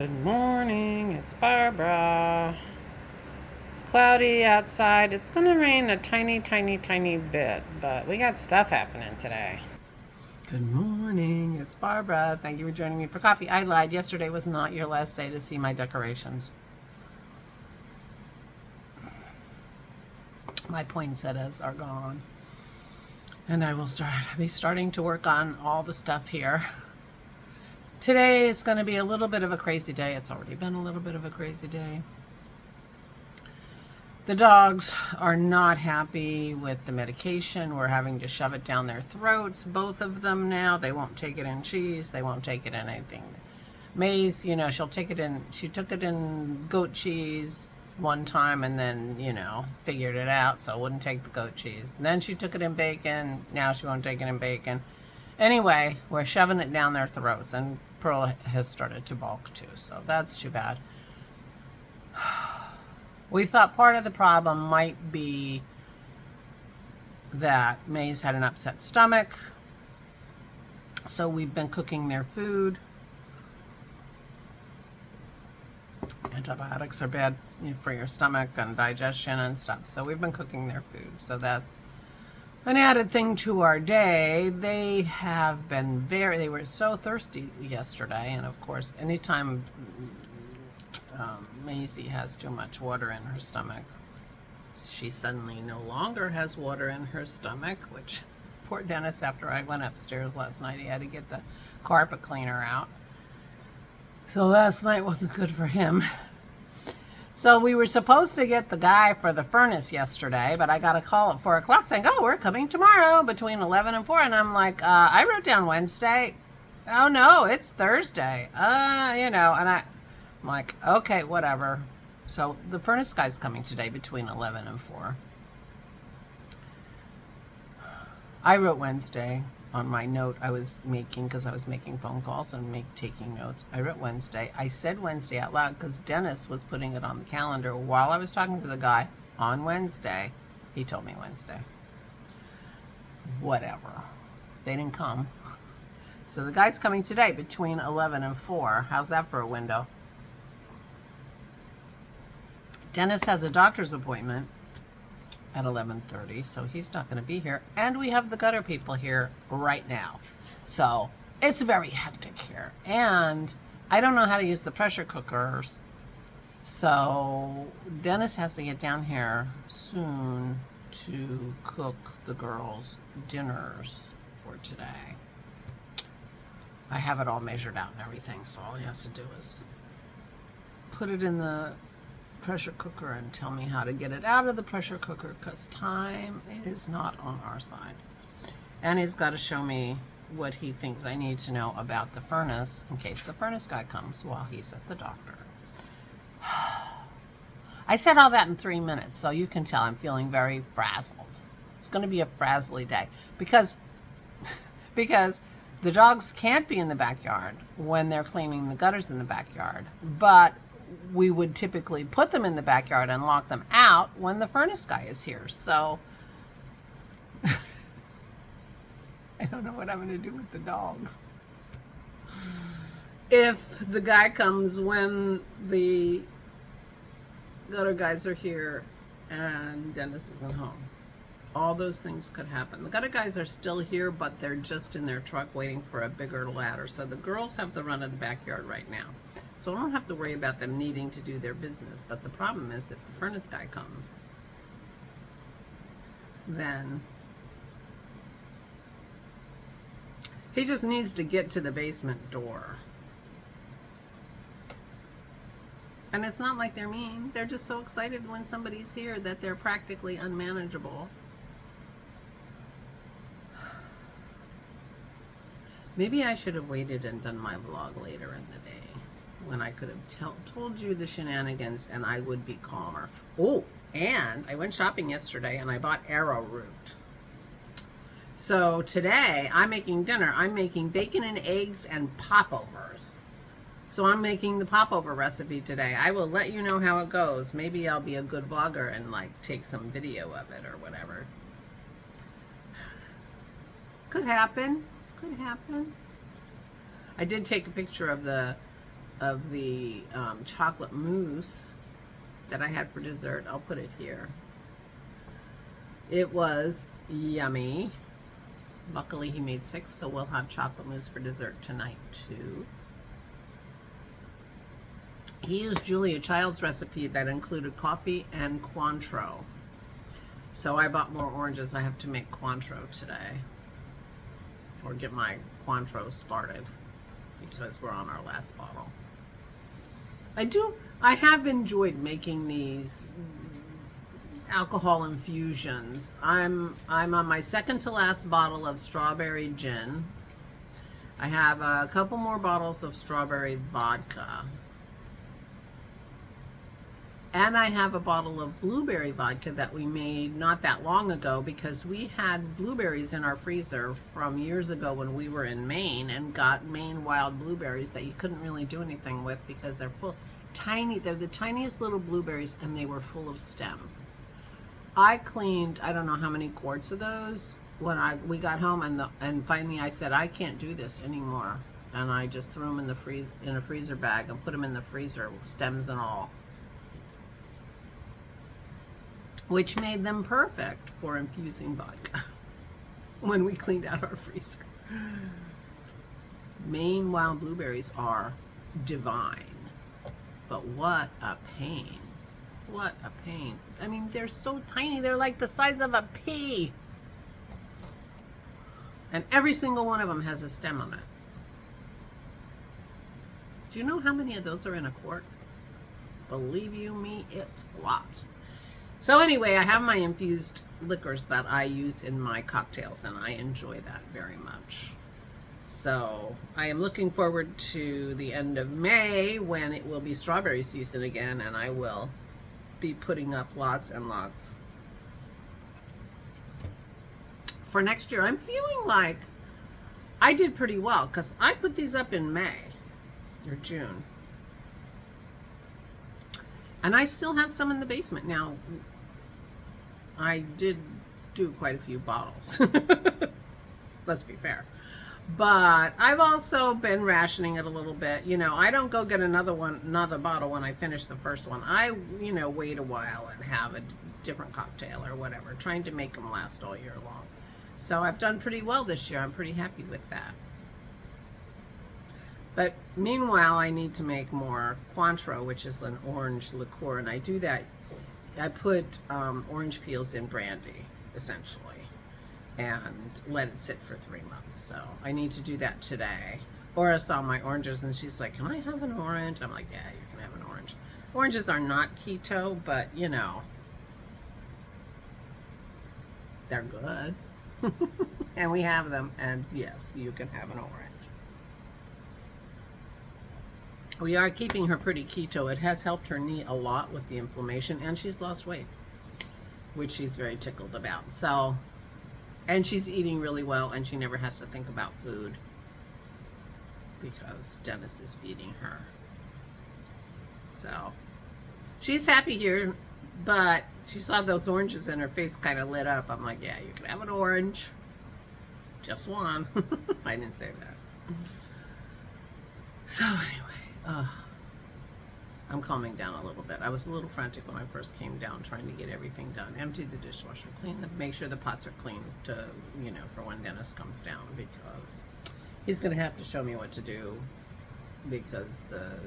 Good morning, it's Barbara. It's cloudy outside. It's gonna rain a tiny bit, but we got stuff happening today. Good morning, it's Barbara. Thank you for joining me for coffee. I lied. Yesterday was not your last day to see my decorations. My poinsettias are gone. And I will be starting to work on all the stuff here. Today is going to be a little bit of a crazy day. It's already been a little bit of a crazy day. The dogs are not happy with the medication. We're having to shove it down their throats, both of them now. They won't take it in cheese. They won't take it in anything. May's, she took it in goat cheese one time and then, figured it out, so wouldn't take the goat cheese. And then she took it in bacon. Now she won't take it in bacon. Anyway, we're shoving it down their throats, and Pearl has started to balk too, so that's too bad. We thought part of the problem might be that May's had an upset stomach, so we've been cooking their food. Antibiotics are bad for your stomach and digestion and stuff, so we've been cooking their food, so that's an added thing to our day. They have been they were so thirsty yesterday, and of course, anytime Maisie has too much water in her stomach, she suddenly no longer has water in her stomach, which poor Dennis, after I went upstairs last night, he had to get the carpet cleaner out. So last night wasn't good for him. So we were supposed to get the guy for the furnace yesterday, but I got a call at 4 o'clock saying, oh, we're coming tomorrow between 11 and 4. And I'm like, I wrote down Wednesday. Oh, no, it's Thursday. And I'm like, okay, whatever. So the furnace guy's coming today between 11 and 4. I wrote Wednesday on my note I was making, because I was making phone calls and taking notes. I wrote Wednesday. I said Wednesday out loud because Dennis was putting it on the calendar while I was talking to the guy on Wednesday. He told me Wednesday. Whatever. They didn't come. So the guy's coming today between 11 and 4. How's that for a window? Dennis has a doctor's appointment at 11:30, so he's not going to be here. And we have the gutter people here right now. So it's very hectic here. And I don't know how to use the pressure cookers. So Dennis has to get down here soon to cook the girls' dinners for today. I have it all measured out and everything, so all he has to do is put it in the pressure cooker and tell me how to get it out of the pressure cooker, because time is not on our side. And he's got to show me what he thinks I need to know about the furnace in case the furnace guy comes while he's at the doctor. I said all that in 3 minutes, so you can tell I'm feeling very frazzled. It's going to be a frazzly day because the dogs can't be in the backyard when they're cleaning the gutters in the backyard, but we would typically put them in the backyard and lock them out when the furnace guy is here. So I don't know what I'm going to do with the dogs. If the guy comes when the gutter guys are here and Dennis isn't home, all those things could happen. The gutter guys are still here, but they're just in their truck waiting for a bigger ladder. So the girls have the run of the backyard right now. So I don't have to worry about them needing to do their business. But the problem is if the furnace guy comes, then he just needs to get to the basement door. And it's not like they're mean. They're just so excited when somebody's here that they're practically unmanageable. Maybe I should have waited and done my vlog later in the day, when I could have told you the shenanigans and I would be calmer. Oh, and I went shopping yesterday and I bought arrowroot. So today I'm making dinner. I'm making bacon and eggs and popovers. So I'm making the popover recipe today. I will let you know how it goes. Maybe I'll be a good vlogger and take some video of it or whatever. Could happen. Could happen. I did take a picture of the of the chocolate mousse that I had for dessert. I'll put it here. It was yummy. Luckily he made 6, so we'll have chocolate mousse for dessert tonight too. He used Julia Child's recipe that included coffee and Cointreau. So I bought more oranges. I have to make Cointreau today, or get my Cointreau started, because we're on our last bottle. I have enjoyed making these alcohol infusions. I'm on my second to last bottle of strawberry gin. I have a couple more bottles of strawberry vodka. And I have a bottle of blueberry vodka that we made not that long ago, because we had blueberries in our freezer from years ago when we were in Maine, and got Maine wild blueberries that you couldn't really do anything with because they're they're the tiniest little blueberries, and they were full of stems. I cleaned, I don't know how many quarts of those when we got home, and finally I said, I can't do this anymore. And I just threw them in a freezer bag and put them in the freezer, stems and all, which made them perfect for infusing vodka when we cleaned out our freezer. Maine wild blueberries are divine, but what a pain. What a pain. I mean, they're so tiny. They're like the size of a pea. And every single one of them has a stem on it. Do you know how many of those are in a quart? Believe you me, it's lots. So anyway, I have my infused liquors that I use in my cocktails, and I enjoy that very much. So I am looking forward to the end of May, when it will be strawberry season again, and I will be putting up lots and lots for next year. I'm feeling like I did pretty well, because I put these up in May or June. And I still have some in the basement. Now, I did do quite a few bottles. Let's be fair. But I've also been rationing it a little bit. You know, I don't go get another bottle when I finish the first one. I, wait a while and have a different cocktail or whatever, trying to make them last all year long. So I've done pretty well this year. I'm pretty happy with that. But meanwhile, I need to make more Cointreau, which is an orange liqueur, and I do that. I put orange peels in brandy, essentially, and let it sit for 3 months. So I need to do that today. Laura saw my oranges, and she's like, "Can I have an orange?" I'm like, "Yeah, you can have an orange." Oranges are not keto, but they're good. And we have them, and yes, you can have an orange. We are keeping her pretty keto. It has helped her knee a lot with the inflammation, and she's lost weight, which she's very tickled about. So, and she's eating really well, and she never has to think about food because Dennis is feeding her. So, she's happy here, but she saw those oranges and her face kind of lit up. I'm like, "Yeah, you can have an orange. Just one." I didn't say that. So anyway, I'm calming down a little bit. I was a little frantic when I first came down, trying to get everything done. Empty the dishwasher, make sure the pots are clean to, for when Dennis comes down, because he's going to have to show me what to do, because the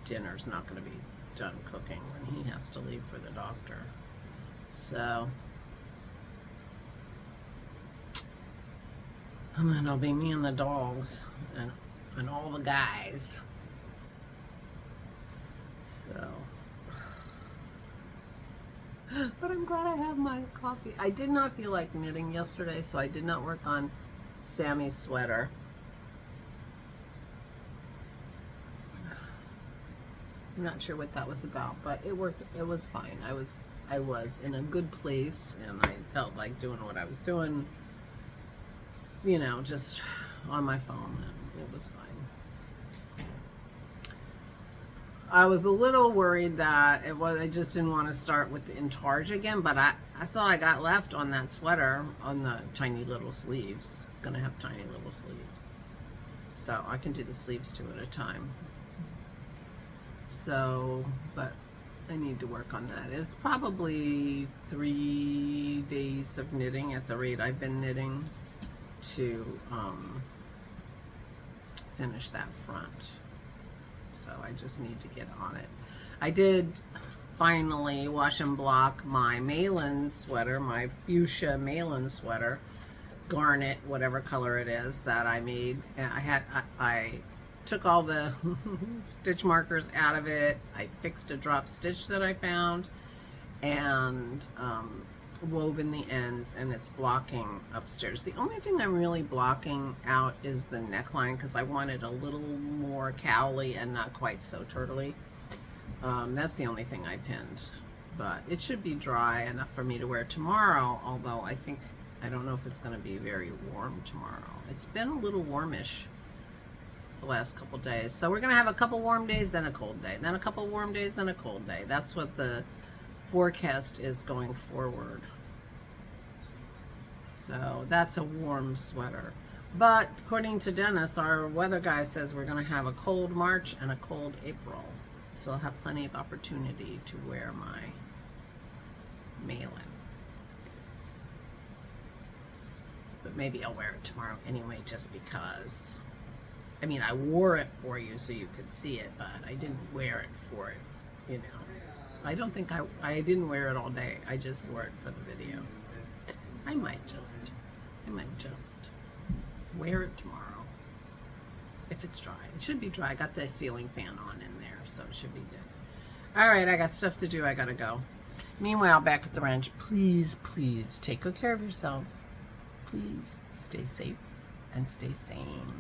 dinner's not going to be done cooking when he has to leave for the doctor. So, and then it'll be me and the dogs and all the guys. So, but I'm glad I have my coffee. I did not feel like knitting yesterday, so I did not work on Sammy's sweater. I'm not sure what that was about, but it worked. It was fine. I was in a good place, and I felt like doing what I was doing, just on my phone, and it was fine. I was a little worried that I just didn't want to start with the in charge again, but that's all I got left on that sweater, on the tiny little sleeves. It's going to have tiny little sleeves, so I can do the sleeves 2 at a time. So, but I need to work on that. It's probably 3 days of knitting at the rate I've been knitting to finish that front. So I just need to get on it. I did finally wash and block my Malin sweater, my fuchsia Malin sweater, garnet, whatever color it is that I made. And I took all the stitch markers out of it. I fixed a drop stitch that I found and wove in the ends, and it's blocking upstairs. The only thing I'm really blocking out is the neckline because I wanted a little more cowly and not quite so turtly. That's the only thing I pinned, but it should be dry enough for me to wear tomorrow, although I don't know if it's going to be very warm tomorrow. It's been a little warmish the last couple days. So we're going to have a couple warm days, then a cold day, then a couple warm days, then a cold day. That's what the forecast is going forward. So that's a warm sweater. But according to Dennis, our weather guy says we're going to have a cold March and a cold April. So I'll have plenty of opportunity to wear my Malin. But maybe I'll wear it tomorrow anyway, just because. I mean, I wore it for you so you could see it, but I didn't wear it for it, you know. I don't think I didn't wear it all day. I just wore it for the videos. I might just wear it tomorrow. If it's dry. It should be dry. I got the ceiling fan on in there, so it should be good. Alright, I got stuff to do. I gotta go. Meanwhile, back at the ranch, please, please take good care of yourselves. Please stay safe and stay sane.